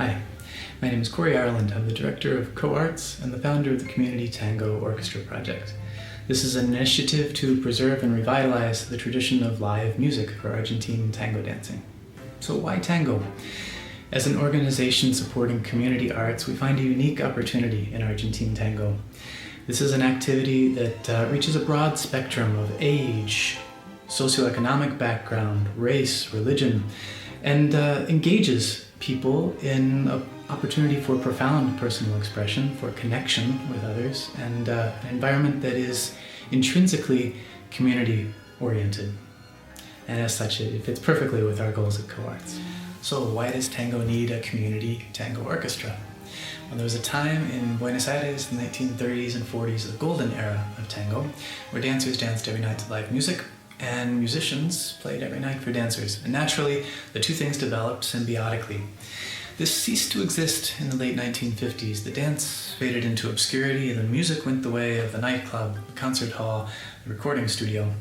Hi, my name is Korey Ireland. I'm the director of Co-Arts and the founder of the Community Tango Orchestra project. This is an initiative to preserve and revitalize the tradition of live music for Argentine tango dancing. So why tango? As an organization supporting community arts, we find a unique opportunity in Argentine tango. This is an activity that reaches a broad spectrum of age, socioeconomic background, race, religion, and engages people in an opportunity for profound personal expression, for connection with others, and an environment that is intrinsically community-oriented. And as such, it fits perfectly with our goals at Co-Arts. So why does tango need a community tango orchestra? Well, there was a time in Buenos Aires in the 1930s and 40s, the golden era of tango, where dancers danced every night to live music, and musicians played every night for dancers. And naturally, the two things developed symbiotically. This ceased to exist in the late 1950s. The dance faded into obscurity, and the music went the way of the nightclub, the concert hall, the recording studio.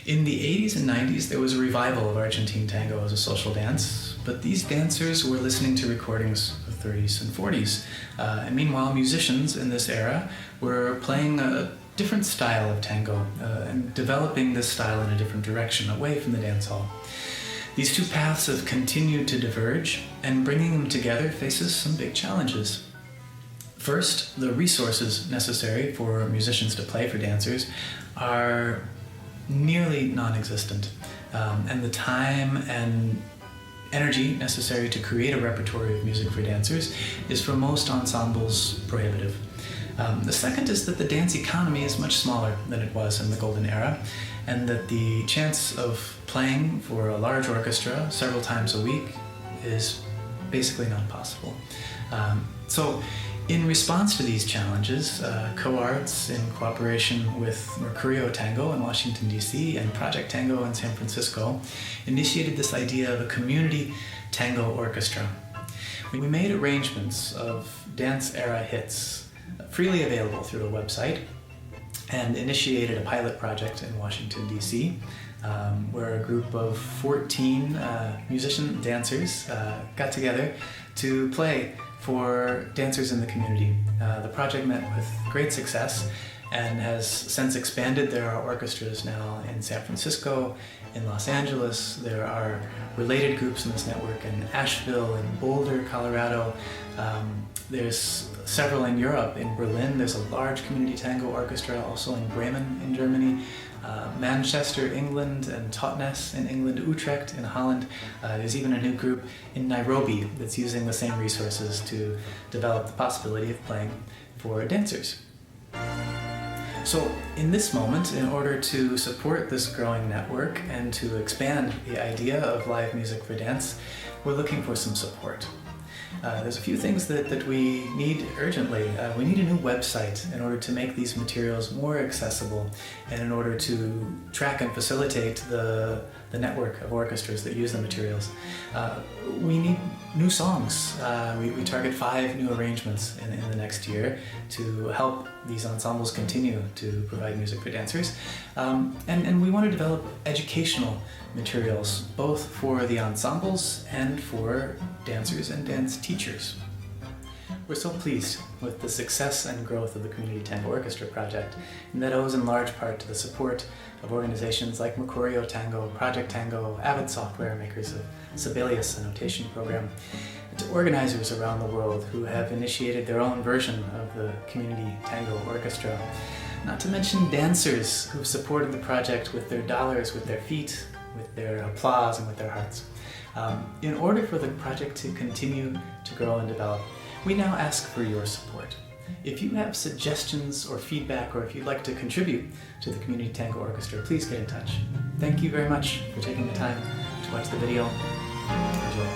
In the 80s and 90s, there was a revival of Argentine tango as a social dance, but these dancers were listening to recordings of 30s and 40s. And meanwhile, musicians in this era were playing a different style of tango and developing this style in a different direction, away from the dance hall. These two paths have continued to diverge, and bringing them together faces some big challenges. First, the resources necessary for musicians to play for dancers are nearly non-existent, and the time and energy necessary to create a repertoire of music for dancers is for most ensembles prohibitive. The second is that the dance economy is much smaller than it was in the golden era, and that the chance of playing for a large orchestra several times a week is basically not possible. So in response to these challenges, Co-Arts, in cooperation with Mercurio Tango in Washington, D.C. and Project Tango in San Francisco, initiated this idea of a community tango orchestra. We made arrangements of dance-era hits freely available through a website, and initiated a pilot project in Washington, D.C., where a group of 14 musician dancers got together to play for dancers in the community. The project met with great success and has since expanded. There are orchestras now in San Francisco, in Los Angeles. There are related groups in this network in Asheville, in Boulder, Colorado. There's several in Europe. In Berlin, there's a large community tango orchestra, also in Bremen in Germany, Manchester, England, and Totnes in England, Utrecht in Holland. There's even a new group in Nairobi that's using the same resources to develop the possibility of playing for dancers. So in this moment, in order to support this growing network and to expand the idea of live music for dance, we're looking for some support. There's a few things that we need urgently. We need a new website in order to make these materials more accessible, and in order to track and facilitate the network of orchestras that use the materials. We need new songs. We target 5 new arrangements in the next year to help these ensembles continue to provide music for dancers. And we want to develop educational materials, both for the ensembles and for dancers and dance teachers. We're so pleased with the success and growth of the Community Tango Orchestra project, and that owes in large part to the support of organizations like Mercurio Tango, Project Tango, avid software makers of Sibelius, a notation program, and to organizers around the world who have initiated their own version of the Community Tango Orchestra. Not to mention dancers who've supported the project with their dollars, with their feet, with their applause, and with their hearts. In order for the project to continue to grow and develop, we now ask for your support. If you have suggestions or feedback, or if you'd like to contribute to the Community Tango Orchestra, please get in touch. Thank you very much for taking the time to watch the video. Enjoy.